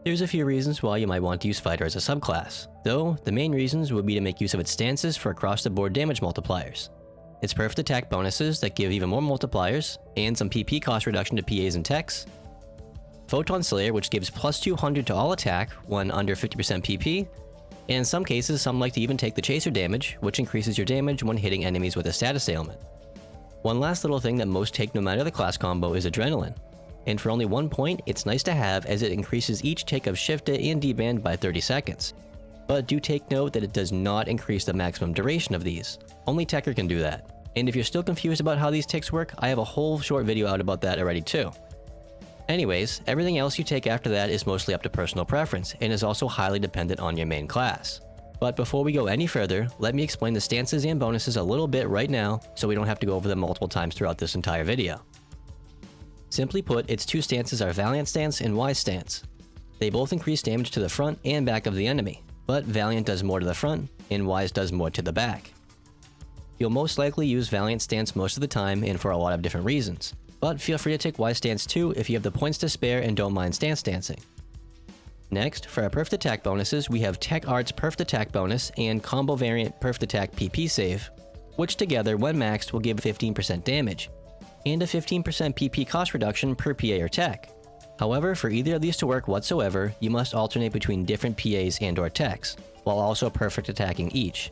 There's a few reasons why you might want to use Fighter as a subclass, though the main reasons would be to make use of its stances for across-the-board damage multipliers, its perfect attack bonuses that give even more multipliers, and some PP cost reduction to PAs and techs, Photon Slayer, which gives plus 200 to all attack when under 50% PP, and in some cases some like to even take the chaser damage, which increases your damage when hitting enemies with a status ailment. One last little thing that most take no matter the class combo is Adrenaline, and for only 1 point it's nice to have as it increases each tick of shifted and deband by 30 seconds. But do take note that it does not increase the maximum duration of these, only Tekker can do that. And if you're still confused about how these ticks work, I have a whole short video out about that already too. Anyways, everything else you take after that is mostly up to personal preference and is also highly dependent on your main class. But before we go any further, let me explain the stances and bonuses a little bit right now so we don't have to go over them multiple times throughout this entire video. Simply put, its two stances are Valiant Stance and Wise Stance. They both increase damage to the front and back of the enemy, but Valiant does more to the front and Wise does more to the back. You'll most likely use Valiant Stance most of the time and for a lot of different reasons, but feel free to take Wise Stance too if you have the points to spare and don't mind stance dancing. Next, for our Perfect Attack bonuses, we have Tech Art's Perfect Attack bonus and Combo Variant Perfect Attack PP save, which together, when maxed, will give 15% damage, and a 15% PP cost reduction per PA or tech. However, for either of these to work whatsoever, you must alternate between different PAs and/or techs, while also perfect attacking each.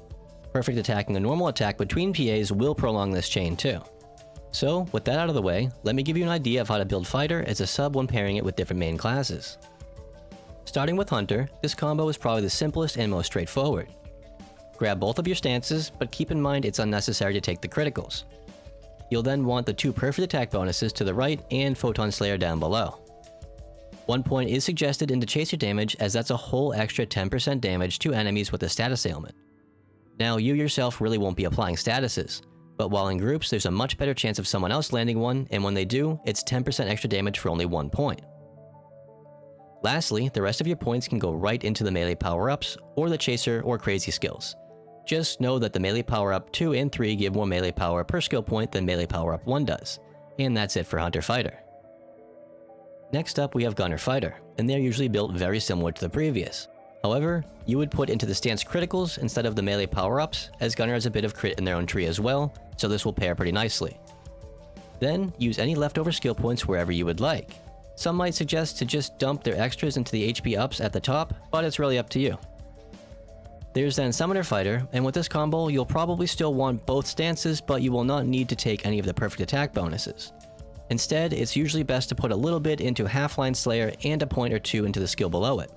Perfect attacking a normal attack between PAs will prolong this chain too. So, with that out of the way, let me give you an idea of how to build Fighter as a sub when pairing it with different main classes. Starting with Hunter, this combo is probably the simplest and most straightforward. Grab both of your stances, but keep in mind it's unnecessary to take the criticals. You'll then want the two perfect attack bonuses to the right and Photon Slayer down below. 1 point is suggested into chaser damage as that's a whole extra 10% damage to enemies with a status ailment. Now you yourself really won't be applying statuses, but while in groups there's a much better chance of someone else landing one, and when they do, it's 10% extra damage for only 1 point. Lastly, the rest of your points can go right into the melee power-ups or the chaser or crazy skills. Just know that the melee power-up 2 and 3 give more melee power per skill point than melee power-up 1 does, and that's it for Hunter Fighter. Next up we have Gunner Fighter, and they're usually built very similar to the previous. However, you would put into the stance criticals instead of the melee power-ups, as Gunner has a bit of crit in their own tree as well, so this will pair pretty nicely. Then, use any leftover skill points wherever you would like. Some might suggest to just dump their extras into the HP ups at the top, but it's really up to you. There's then Summoner Fighter, and with this combo you'll probably still want both stances, but you will not need to take any of the perfect attack bonuses. Instead, it's usually best to put a little bit into Half-Line Slayer and a point or two into the skill below it.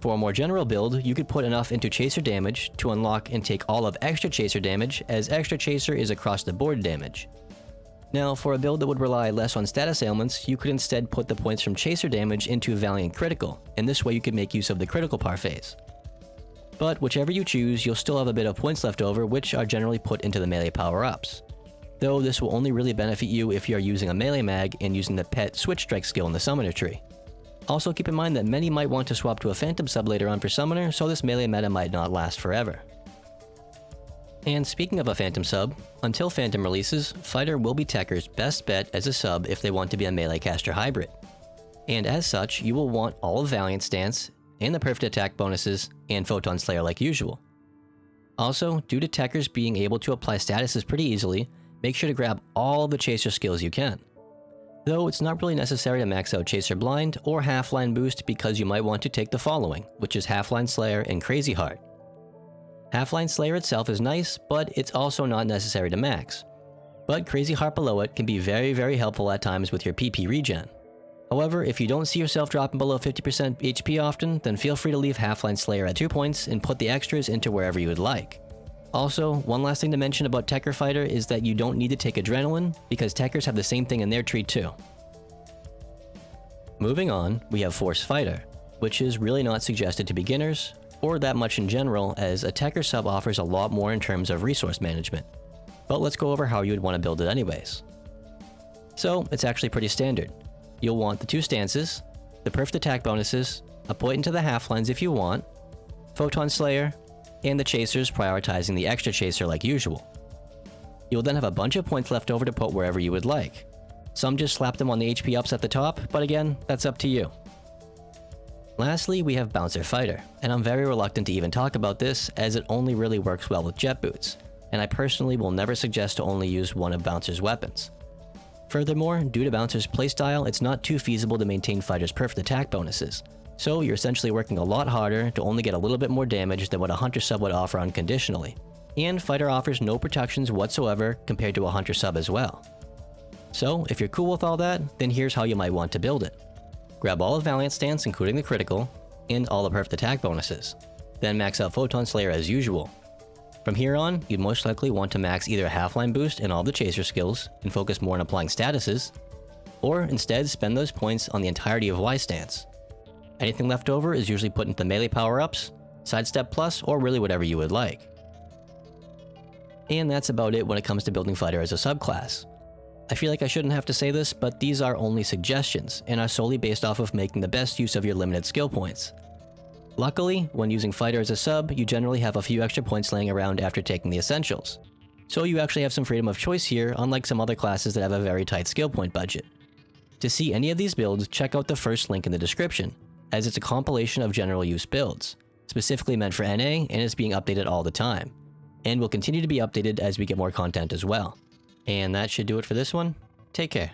For a more general build, you could put enough into chaser damage to unlock and take all of extra chaser damage, as extra chaser is across the board damage. Now, for a build that would rely less on status ailments, you could instead put the points from chaser damage into Valiant Critical, and this way you could make use of the critical parfaits. But whichever you choose, you'll still have a bit of points left over, which are generally put into the melee power-ups. Though this will only really benefit you if you are using a melee mag and using the pet Switch Strike skill in the Summoner tree. Also keep in mind that many might want to swap to a Phantom sub later on for Summoner, so this melee meta might not last forever. And speaking of a Phantom sub, until Phantom releases, Fighter will be Tekker's best bet as a sub if they want to be a melee caster hybrid. And as such, you will want all of Valiant Stance, and the perfect attack bonuses, and Photon Slayer like usual. Also, due to Tekkers being able to apply statuses pretty easily, make sure to grab all the chaser skills you can. Though it's not really necessary to max out Chaser Blind or Half-Line Boost because you might want to take the following, which is Half-Line Slayer and Crazy Heart. Half-Line Slayer itself is nice, but it's also not necessary to max. But Crazy Heart below it can be very helpful at times with your PP regen. However, if you don't see yourself dropping below 50% HP often, then feel free to leave Half-Line Slayer at 2 points and put the extras into wherever you would like. Also, one last thing to mention about Tekker Fighter is that you don't need to take Adrenaline, because Tekkers have the same thing in their tree too. Moving on, we have Force Fighter, which is really not suggested to beginners, or that much in general, as a Tekker sub offers a lot more in terms of resource management. But let's go over how you would want to build it anyways. So, it's actually pretty standard. You'll want the two stances, the perfect attack bonuses, a point into the half-lines if you want, Photon Slayer, and the chasers prioritizing the extra chaser like usual. You'll then have a bunch of points left over to put wherever you would like. Some just slap them on the HP ups at the top, but again, that's up to you. Lastly, we have Bouncer Fighter, and I'm very reluctant to even talk about this as it only really works well with jet boots, and I personally will never suggest to only use one of Bouncer's weapons. Furthermore, due to Bouncer's playstyle, it's not too feasible to maintain Fighter's perfect attack bonuses, so you're essentially working a lot harder to only get a little bit more damage than what a Hunter sub would offer unconditionally. And Fighter offers no protections whatsoever compared to a Hunter sub as well. So, if you're cool with all that, then here's how you might want to build it. Grab all of Valiant Stance including the critical, and all the perfect attack bonuses. Then max out Photon Slayer as usual. From here on, you'd most likely want to max either Half-Line Boost and all the Chaser skills, and focus more on applying statuses, or instead spend those points on the entirety of Y Stance. Anything left over is usually put into melee power-ups, Sidestep Plus, or really whatever you would like. And that's about it when it comes to building Fighter as a subclass. I feel like I shouldn't have to say this, but these are only suggestions, and are solely based off of making the best use of your limited skill points. Luckily, when using Fighter as a sub, you generally have a few extra points laying around after taking the essentials. So you actually have some freedom of choice here, unlike some other classes that have a very tight skill point budget. To see any of these builds, check out the first link in the description, as it's a compilation of general use builds, specifically meant for NA and is being updated all the time, and will continue to be updated as we get more content as well. And that should do it for this one. Take care.